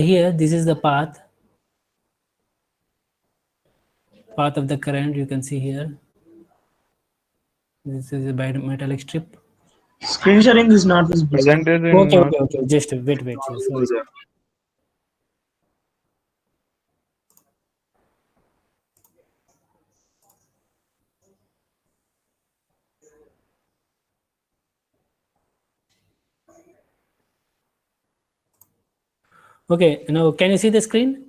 Here, this is the path of the current. You can see here. This is a bimetallic strip. Screen sharing is not visible, sir. Presented in Okay, not. okay, okay. Just wait, wait. Sorry. Okay, now can you see the screen?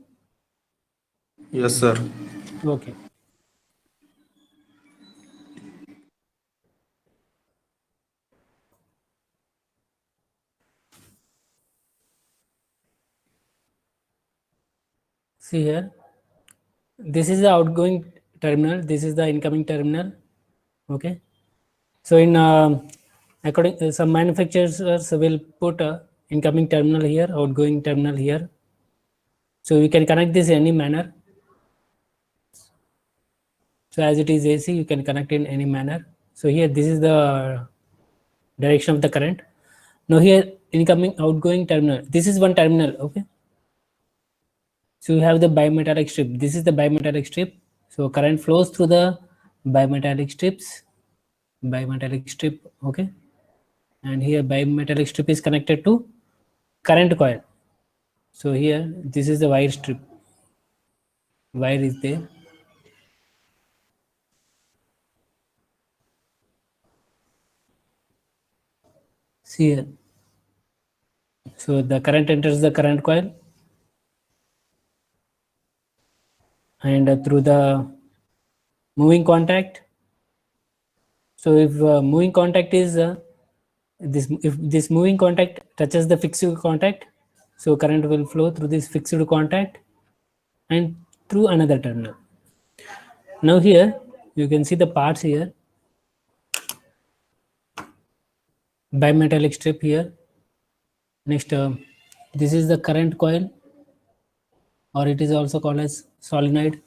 Yes, sir. Okay. See here. This is the outgoing terminal. This is the incoming terminal. Okay. So in according some manufacturers will put a incoming terminal here, outgoing terminal here. So you can connect this in any manner. So as it is AC, you can connect in any manner. So here, this is the direction of the current. Now here, incoming, outgoing terminal. This is one terminal, okay. So you have the bimetallic strip. This is the bimetallic strip. So current flows through the bimetallic strips, bimetallic strip, okay. And here, bimetallic strip is connected to current coil. So here, this is the wire strip. Wire is there. See here. So the current enters the current coil, and through the moving contact. So if moving contact is if this moving contact touches the fixed contact, so current will flow through this fixed contact and through another terminal. Now here you can see the parts here. Bimetallic strip here. Next, this is the current coil, or it is also called as solenoid.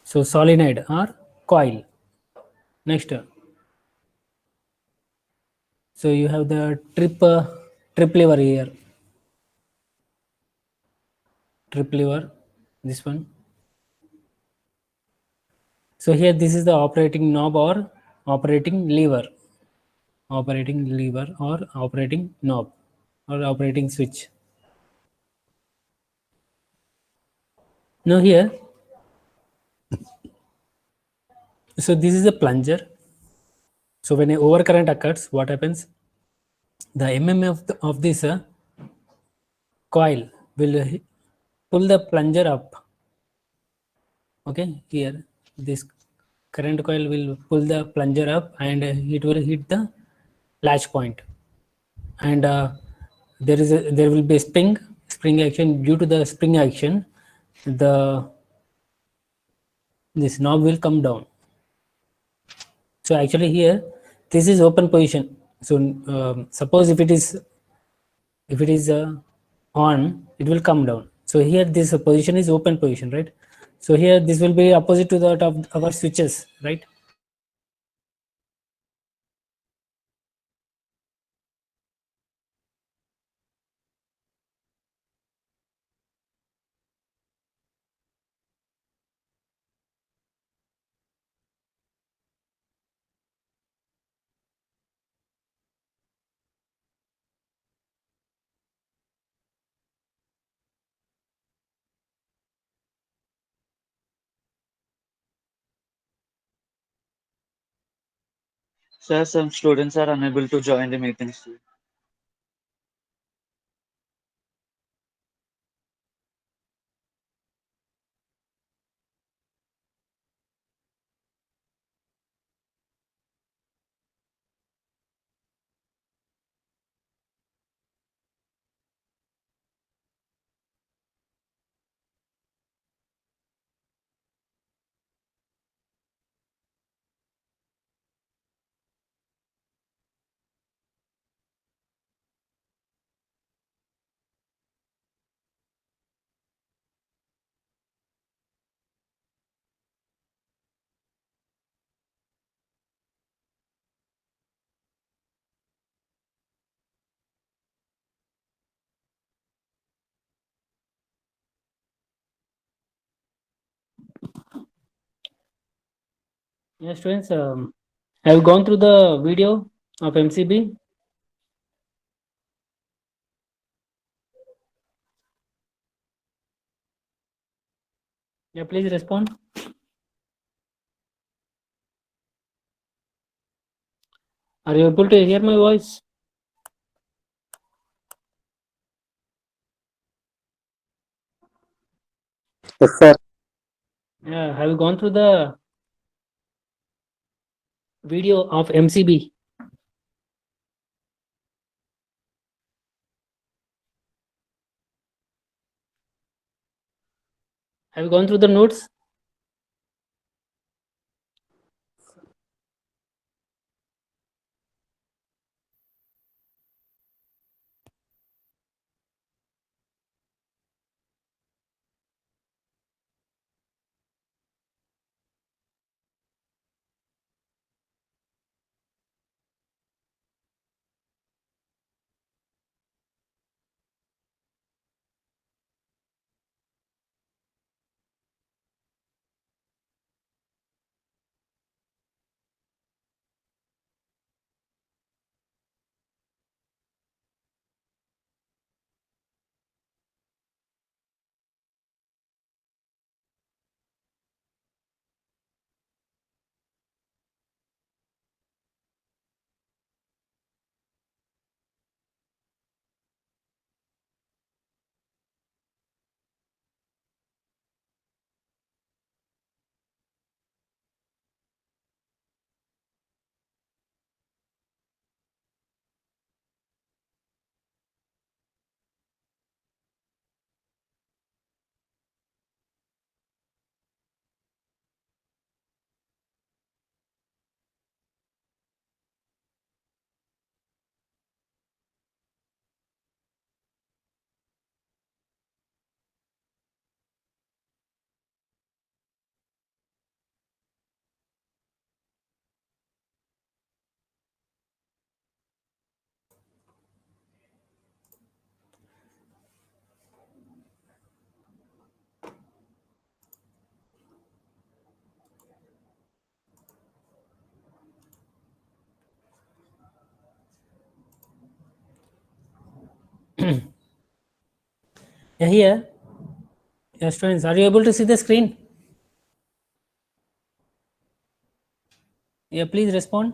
So solenoid or coil. Next, so you have the trip lever here. Trip lever, this one. So here this is the operating knob or operating lever, or operating knob or operating switch. Now here, so this is a plunger. So when a overcurrent occurs, what happens? The mmf of this coil will pull the plunger up. Okay, here this current coil will pull the plunger up, and it will hit the latch point. And there will be spring action. Due to the spring action, the this knob will come down. So actually here, this is open position. So suppose if it is on, it will come down. So here this position is open position, right? So here this will be opposite to that of our switches, right? Sir, some students are unable to join the meetings. Yeah, students, have you gone through the video of MCB? Yeah, please respond. Are you able to hear my voice? Yes, sir. Yeah, have you gone through the video of MCB? Have you gone through the notes? Yeah, here. Yeah, students, are you able to see the screen? Yeah, please respond.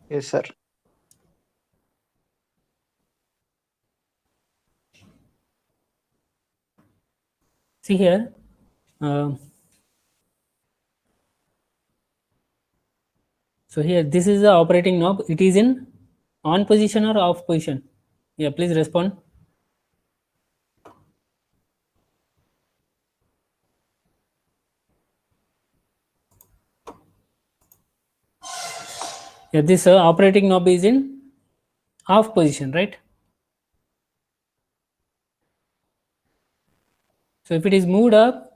Yes, sir. See here. um, so here, this is the operating knob. It is in on position or off position. Yeah, please respond. Yeah, this operating knob is in off position, right? So if it is moved up,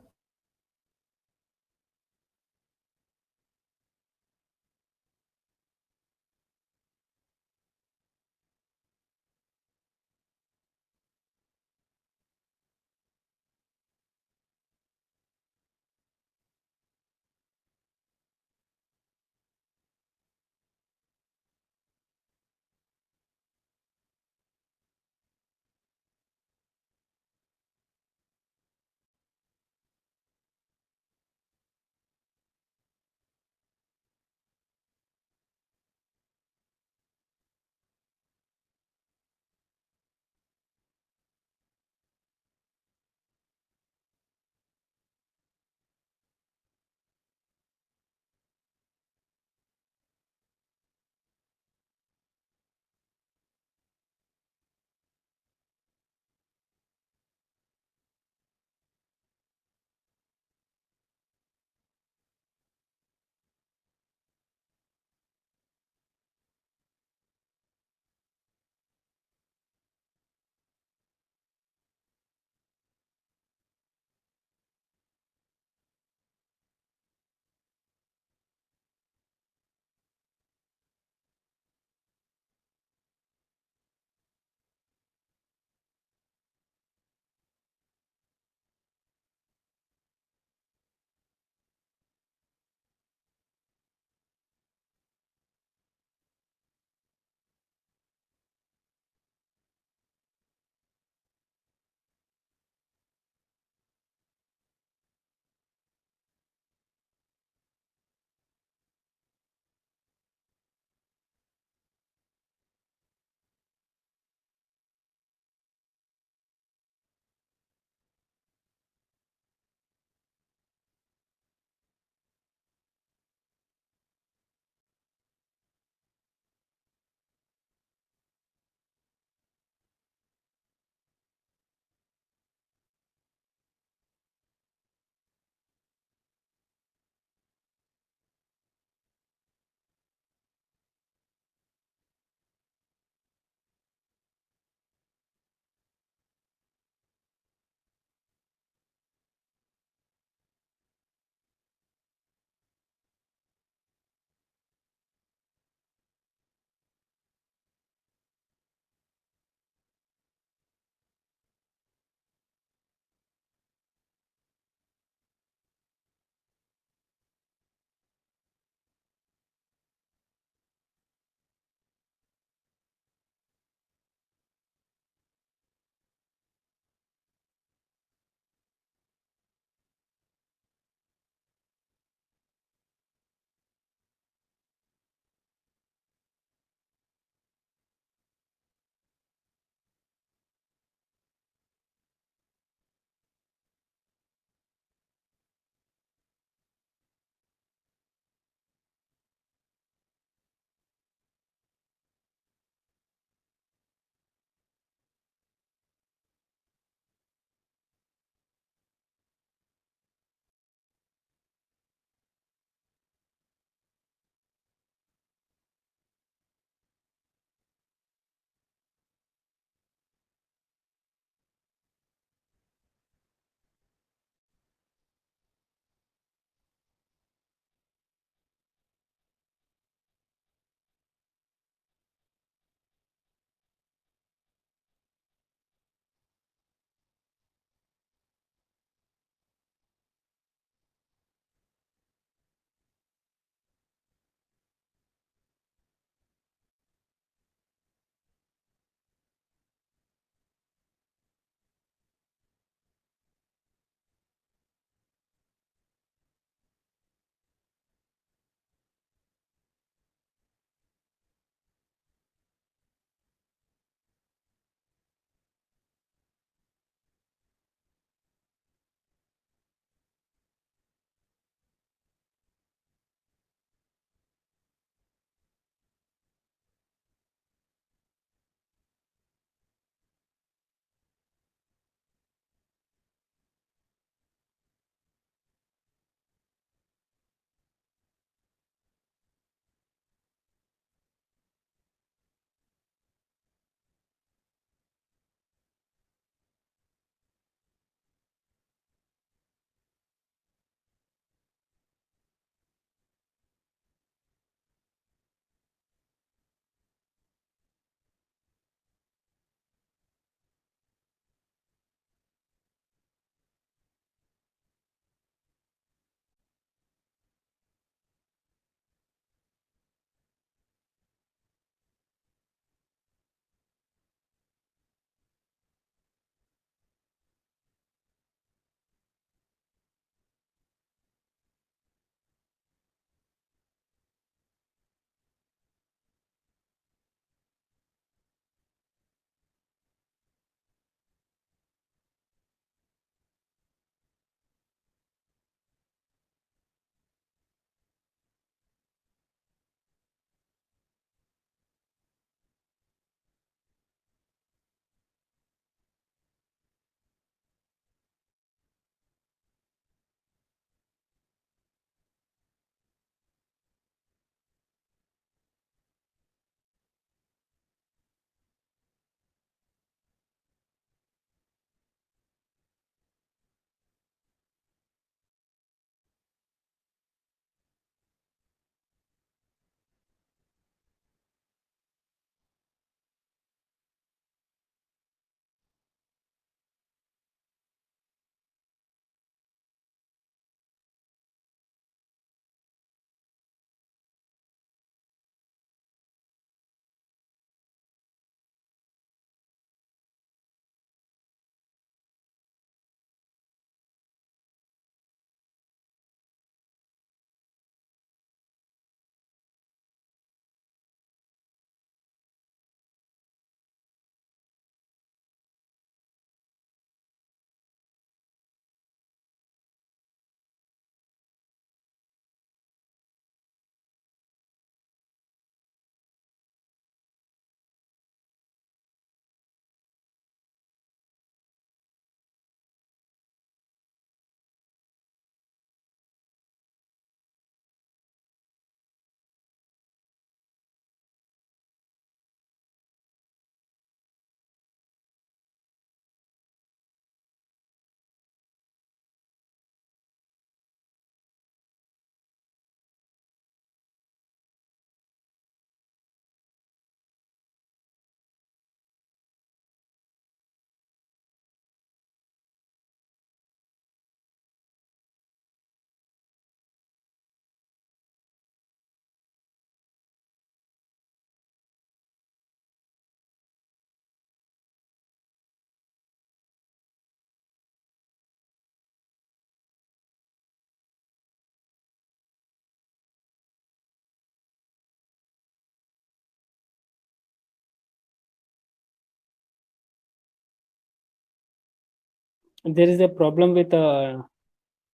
There is a problem with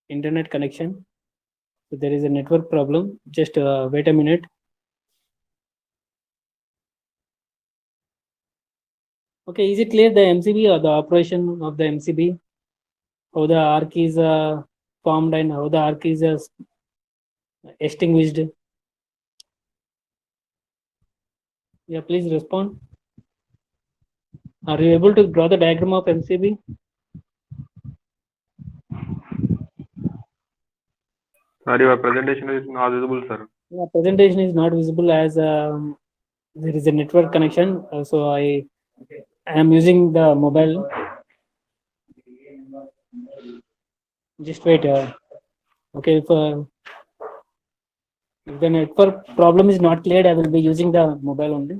internet connection. So there is a network problem. Just wait a minute. Okay, is it clear the MCB or the operation of the MCB? How the arc is formed and how the arc is extinguished? Yeah, please respond. Are you able to draw the diagram of MCB? Sir, your presentation is not visible, sir. Yeah, presentation is not visible as there is a network connection. So I am using the mobile. Just wait. Okay, if the network problem is not cleared, I will be using the mobile only.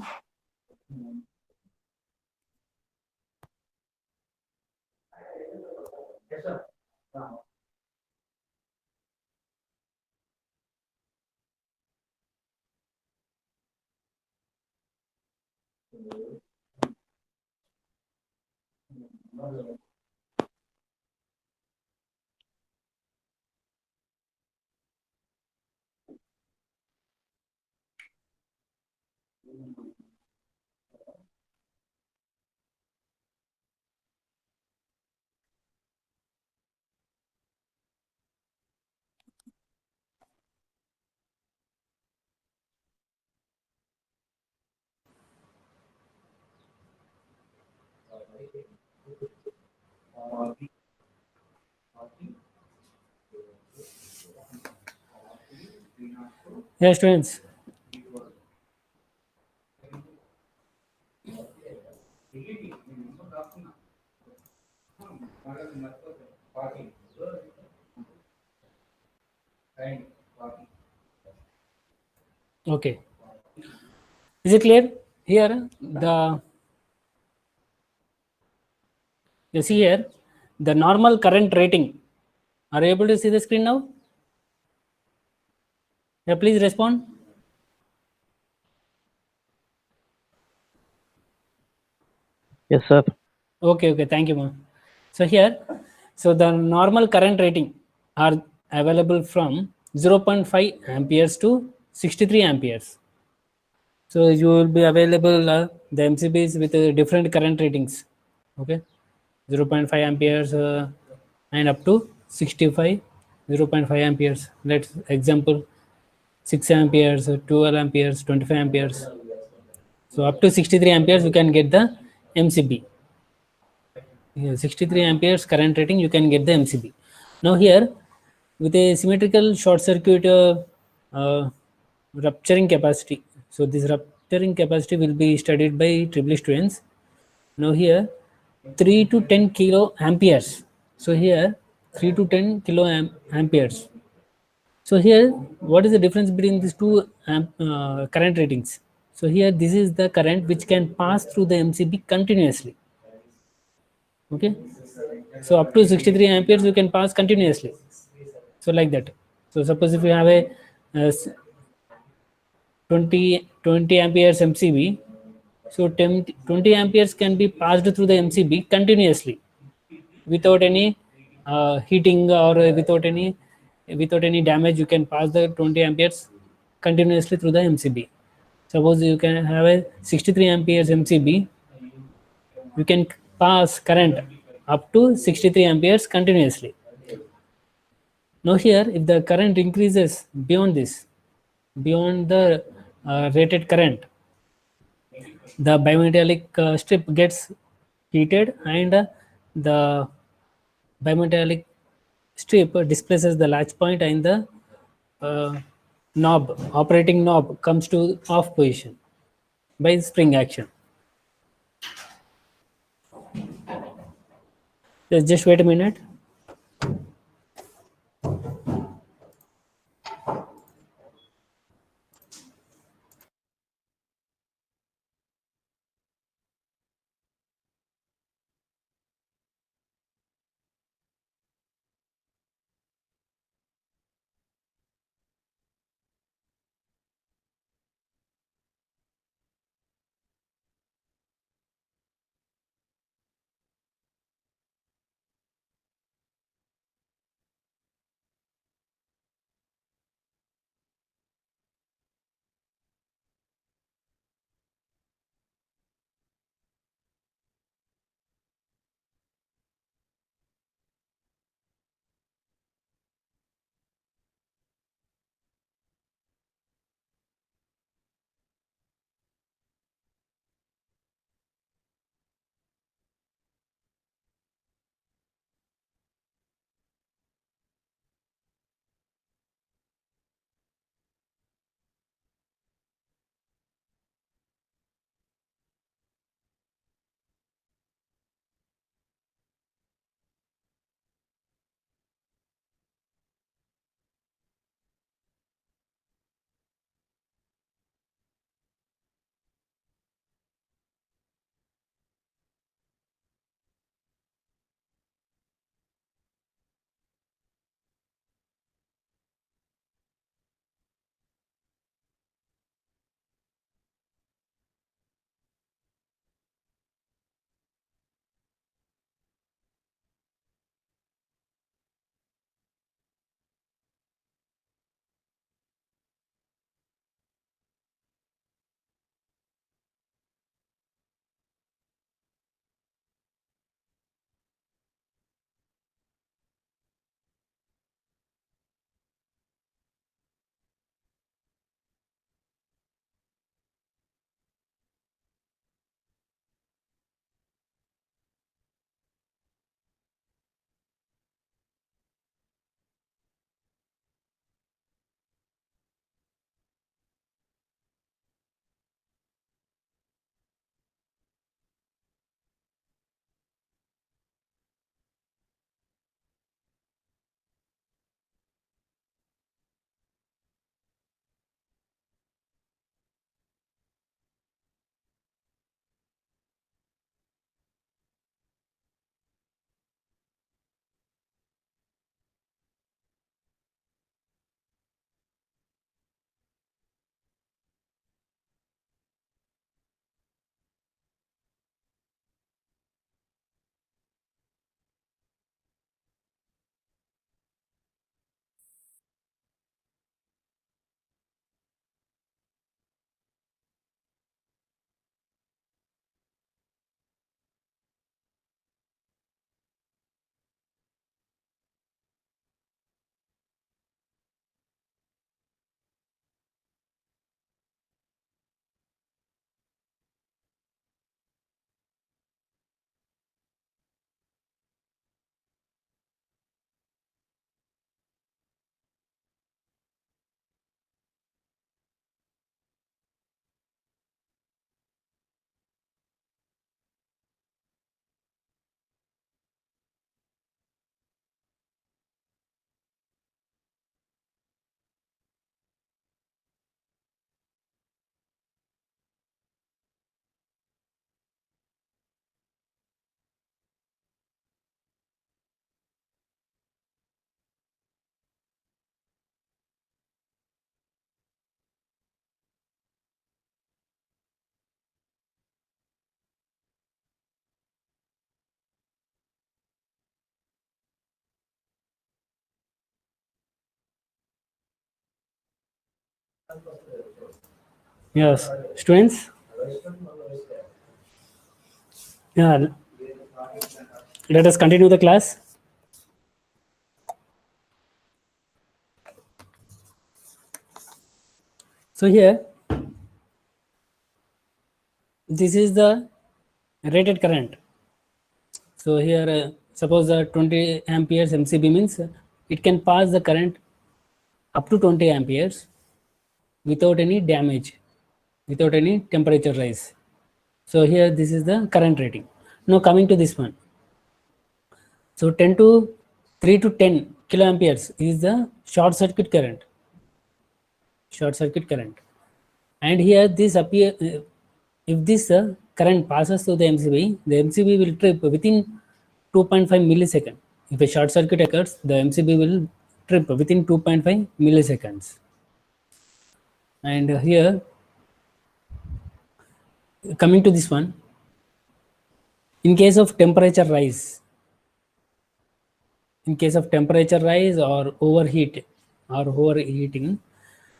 Yeah, students. Okay. Is it clear? Here, you see here, the normal current rating. Are you able to see the screen now? Yeah, please respond. Yes, sir. Okay, thank you, ma'am. So here, so the normal current rating are available from 0.5 amperes to 63 amperes. So you will be available the MCBs with different current ratings. Okay, 0.5 amperes and up to 65, 0.5 amperes. Let's example 6 amperes, 12 amperes, 25 amperes. So up to 63 amperes, you can get the MCB. Yeah, 63 amperes current rating, you can get the MCB. Now here, with a symmetrical short circuit rupturing capacity. So this rupturing capacity will be studied by triple students. Now here, 3 to 10 kilo amperes. So here, 3 to 10 kilo amperes. So here, what is the difference between these two current ratings? So here, this is the current which can pass through the MCB continuously. Okay, so up to 63 amperes you can pass continuously. So like that. So suppose if you have a 20 amperes MCB, so 20 amperes can be passed through the MCB continuously without any heating or without any damage. You can pass the 20 amperes continuously through the MCB. Suppose you can have a 63 amperes MCB, you can pass current up to 63 amperes continuously. Now here, if the current increases beyond this, beyond the rated current, the bimetallic strip gets heated and the bimetallic strip displaces the latch point and the uh, operating knob comes to off position by spring action. Just wait a minute. Yes, students. Yeah, let us continue the class. So here, this is the rated current. So here, suppose 20 amperes MCB means it can pass the current up to 20 amperes without any damage, without any temperature rise. So here, this is the current rating. Now coming to this one. So 10 to 3 to 10 kiloamperes is the short circuit current. Short circuit current. And here this appear, if this current passes through the MCB will trip within 2.5 millisecond. If a short circuit occurs, the MCB will trip within 2.5 milliseconds. And here, coming to this one, in case of temperature rise, or overheating,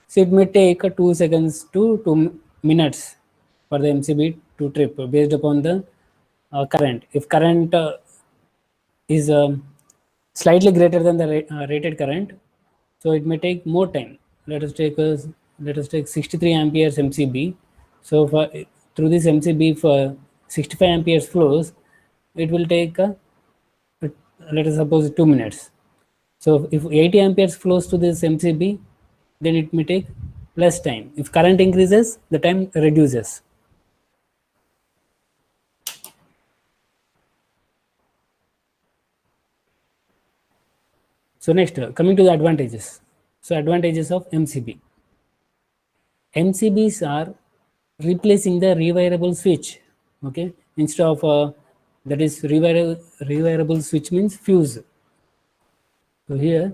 so it may take 2 seconds to 2 minutes for the MCB to trip based upon the current. If current is slightly greater than the rated current, so it may take more time. Let us take 63 amperes MCB. So through this MCB for 65 amperes flows, it will take let us suppose 2 minutes. So if 80 amperes flows to this MCB, then it may take less time. If current increases, the time reduces. So next, coming to the advantages. So advantages of MCB. MCBs are replacing the rewirable switch. Okay, instead of that is rewirable switch means fuse. So here,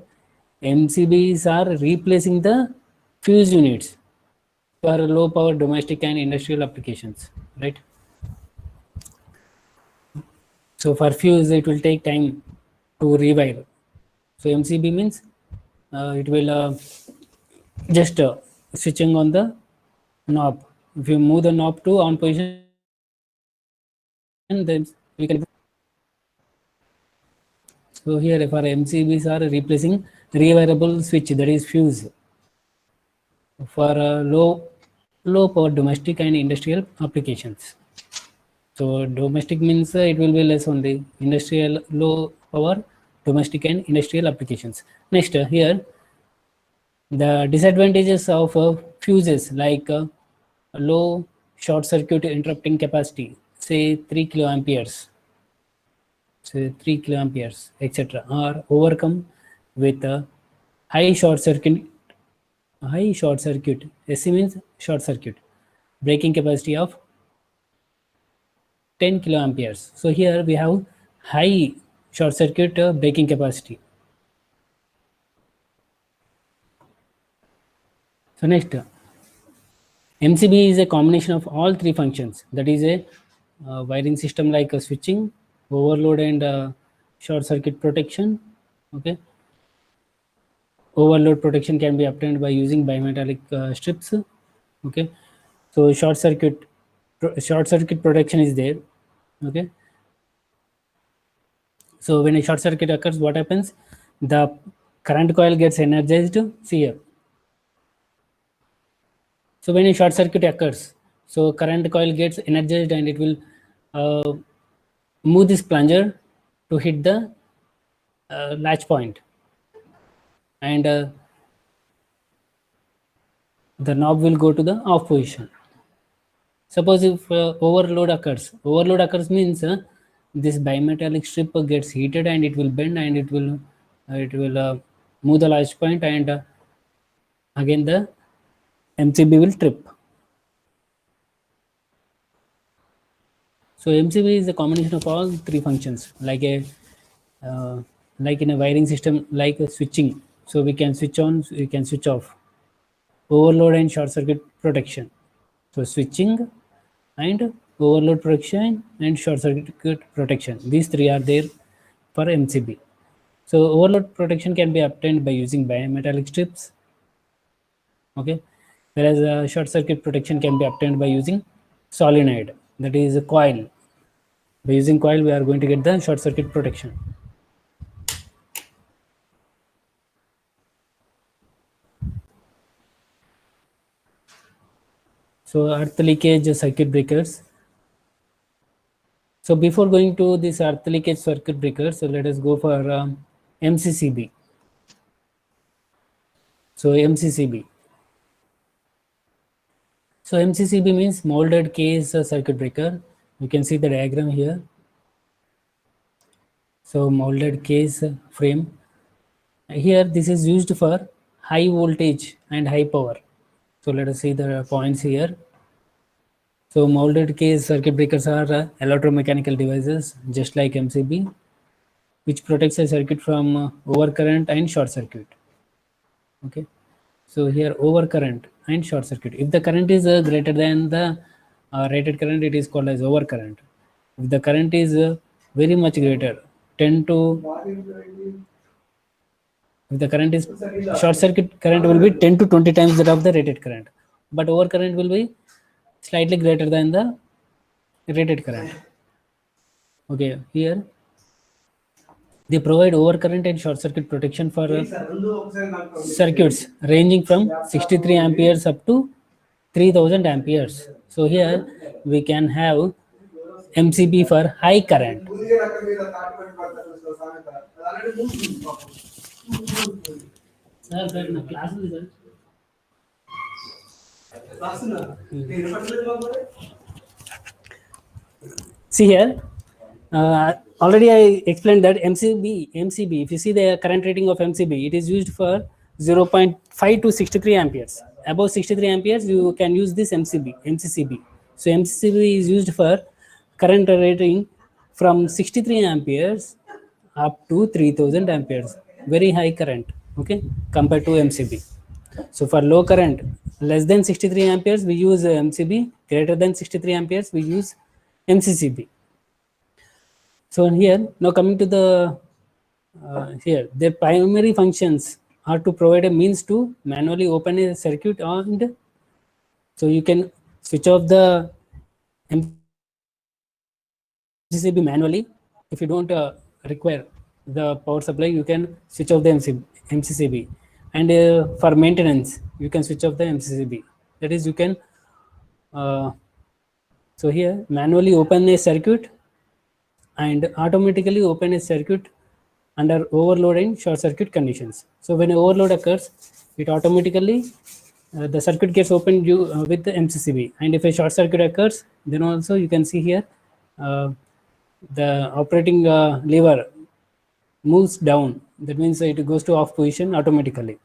MCBs are replacing the fuse units for low power domestic and industrial applications, right? So for fuse, it will take time to rewire. So MCB means it will just switching on the knob. If you move the knob to on position, then we can. So here for MCBs are replacing rewirable switch, that is fuse, for low power domestic and industrial applications. So domestic means it will be less on the industrial, low power domestic and industrial applications. Next here, the disadvantages of fuses like low short circuit interrupting capacity, say 3 kiloamperes, etc., are overcome with a high short circuit. SC means short circuit, breaking capacity of 10 kiloamperes. So here we have high short circuit breaking capacity. So next, MCB is a combination of all three functions. That is a wiring system like switching, overload, and short circuit protection. Okay. Overload protection can be obtained by using bimetallic strips. Okay. So short circuit protection is there. Okay. So when a short circuit occurs, what happens? The current coil gets energized. See here. So when a short circuit occurs, so current coil gets energized and it will move this plunger to hit the latch point, and the knob will go to the off position. Suppose if overload occurs means this bimetallic strip gets heated and it will bend and it will move the latch point, and again the MCB will trip. So MCB is a combination of all three functions, like in a wiring system, like a switching. So we can switch on, we can switch off. Overload and short circuit protection. So switching and overload protection and short circuit protection. These three are there for MCB. So overload protection can be obtained by using bimetallic strips. Okay. whereas short circuit protection can be obtained by using solenoid, that is a coil. By using coil, we are going to get the short circuit protection. So earth leakage circuit breakers. So before going to this earth leakage circuit breakers, so let us go for MCCB. So MCCB. So MCCB means molded case circuit breaker. You can see the diagram here. So molded case frame. Here this is used for high voltage and high power. So let us see the points here. So molded case circuit breakers are electromechanical devices just like MCB, which protects a circuit from overcurrent and short circuit. Okay. So here overcurrent and short circuit. If the current is greater than the rated current, it is called as overcurrent. If the current is very much greater, 10 to, if the current is, short circuit current will be 10 to 20 times that of the rated current, but overcurrent will be slightly greater than the rated current. Okay, here they provide overcurrent and short circuit protection for circuits ranging from 63 amperes up to 3000 amperes. So here we can have MCB for high current. See here, already I explained that MCB, if you see the current rating of MCB, it is used for 0.5 to 63 amperes. Above 63 amperes, you can use this MCCB. So MCCB is used for current rating from 63 amperes up to 3000 amperes. Very high current, okay, compared to MCB. So for low current, less than 63 amperes, we use MCB. Greater than 63 amperes, we use MCCB. So here, now coming to the here, their primary functions are to provide a means to manually open a circuit, and so you can switch off the MCCB manually. If you don't require the power supply, you can switch off the MCCB. And for maintenance, you can switch off the MCCB. That is, you can so here manually open a circuit and automatically open a circuit under overload and short circuit conditions. So when an overload occurs, it automatically the circuit gets opened with the MCCB. And if a short circuit occurs, then also you can see here the operating lever moves down. That means it goes to off position automatically.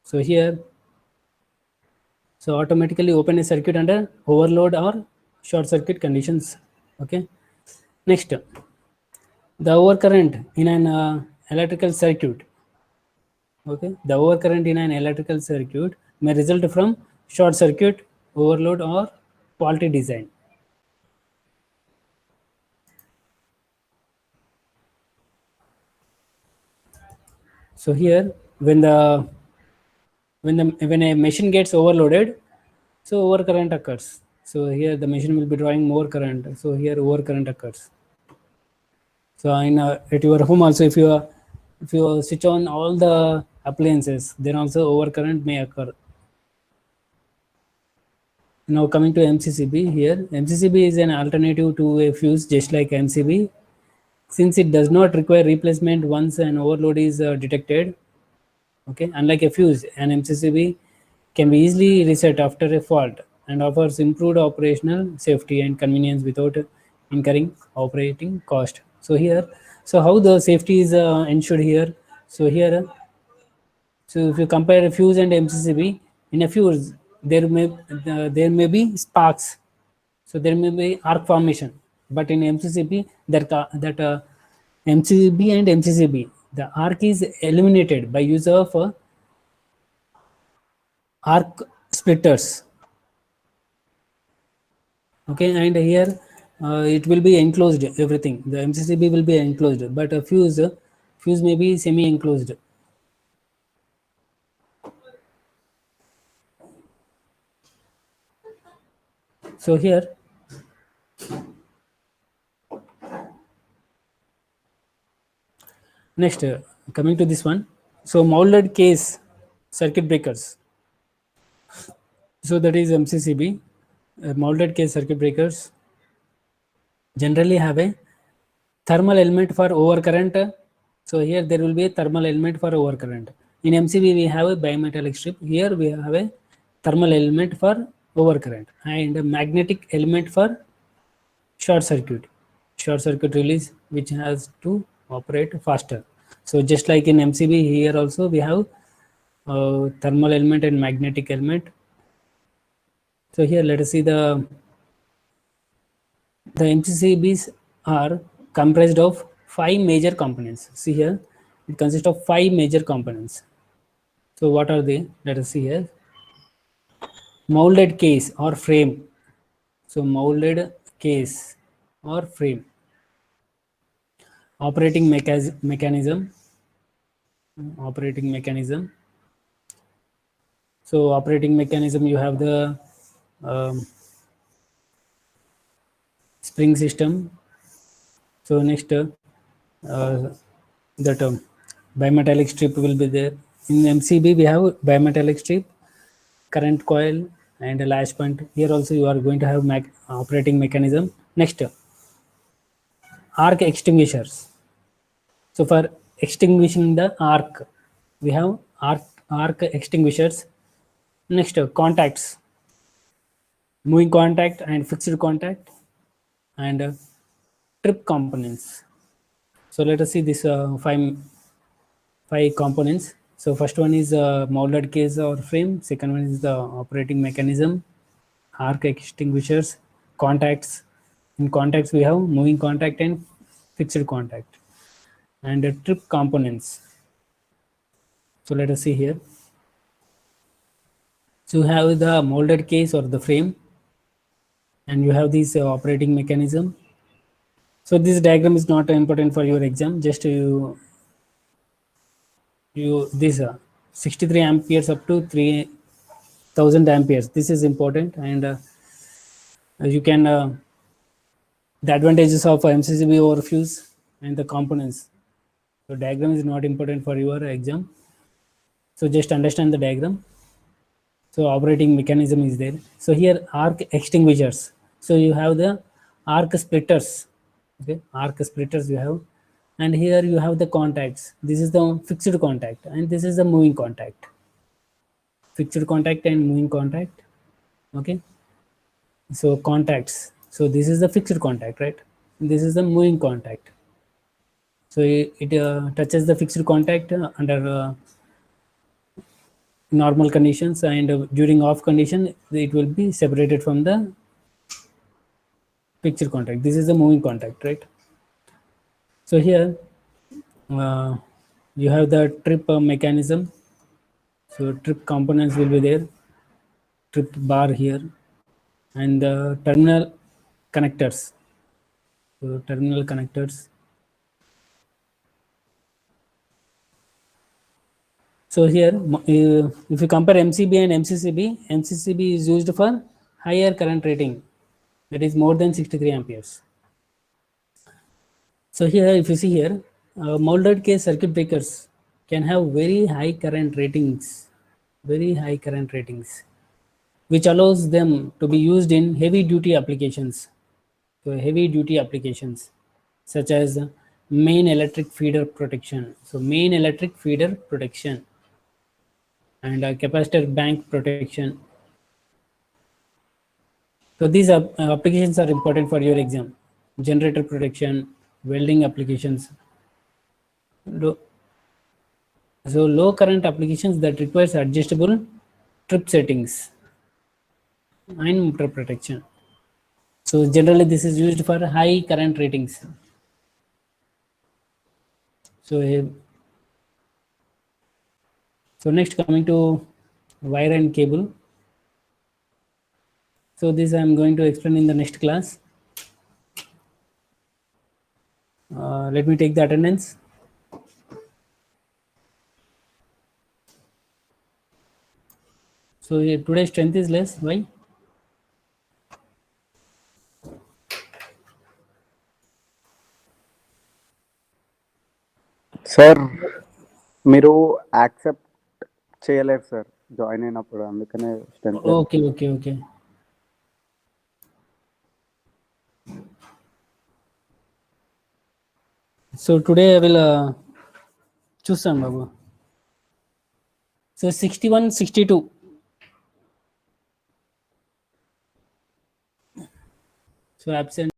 So here, so automatically open a circuit under overload or short circuit conditions. Okay. Next, the overcurrent in an electrical circuit. Okay, the overcurrent in an electrical circuit may result from short circuit, overload, or faulty design. So here, when a machine gets overloaded, so overcurrent occurs. So here the machine will be drawing more current. So here overcurrent occurs. So in at your home also, if you switch on all the appliances, then also overcurrent may occur. Now coming to MCCB here, MCCB is an alternative to a fuse just like MCB, since it does not require replacement once an overload is detected. Okay, unlike a fuse, an MCCB can be easily reset after a fault and offers improved operational safety and convenience without incurring operating cost. So here, so how the safety is ensured here? So here, so if you compare a fuse and MCCB, in a fuse there may be sparks, so there may be arc formation, but in MCCB that MCB and MCCB, the arc is eliminated by use of arc splitters. Okay, and here it will be enclosed, everything. The MCCB will be enclosed, but a fuse may be semi-enclosed. So here, next, coming to this one. So molded case circuit breakers. So that is MCCB. Molded case circuit breakers generally have a thermal element for overcurrent. So here there will be a thermal element for overcurrent. In MCB we have a bimetallic strip. Here we have a thermal element for overcurrent and a magnetic element for short circuit release, which has to operate faster. So just like in MCB, here also we have thermal element and magnetic element. So here let us see the MCCBs are comprised of 5 major components. See here, it consists of 5 major components. So what are they? Let us see here. Molded case or frame. So molded case or frame. Operating mechanism. So operating mechanism, you have the spring system. So next, that bimetallic strip will be there. In MCB, we have bimetallic strip, current coil, and a latch point. Here also you are going to have operating mechanism. Next, arc extinguishers. So for extinguishing the arc, we have arc extinguishers. Next, contacts, moving contact and fixed contact, and trip components. So let us see this five components. So first one is molded case or frame. Second one is the operating mechanism, arc extinguishers, contacts. In contacts we have moving contact and fixed contact, and trip components. So let us see here. So you have the molded case or the frame, and you have this operating mechanism. So this diagram is not important for your exam. Just you this 63 amperes up to 3000 amperes. This is important, and you can the advantages of MCCB overfuse and the components. So diagram is not important for your exam. So just understand the diagram. So operating mechanism is there. So here arc extinguishers. So you have the arc splitters. Okay, arc splitters you have, and here you have the contacts. This is the fixed contact, and this is the moving contact. Fixed contact and moving contact. Okay. So contacts. So this is the fixed contact, right? This is the moving contact. So it touches the fixed contact under normal conditions, and during off condition it will be separated from the fixed contact. This is the moving contact, right? So here you have the trip mechanism. So trip components will be there, trip bar here, and the terminal connectors. So terminal connectors. So here, if you compare MCB and MCCB, MCCB is used for higher current rating, that is more than 63 amperes. So here, if you see here, molded case circuit breakers can have very high current ratings, which allows them to be used in heavy duty applications. So heavy duty applications such as main electric feeder protection. So main electric feeder protection and capacitor bank protection. So these applications are important for your exam. Generator protection, welding applications. So low current applications that requires adjustable trip settings and motor protection. So generally this is used for high current ratings. So next, coming to wire and cable. So this I am going to explain in the next class. Let me take the attendance. So today's strength is less. Why? Sir మీరు accept చేయలేరు sir join అయినప్పుడు, అందుకనే strength లేదు. Okay okay okay. So today I will చూస్తాను బాబు. So 61-62. So absent.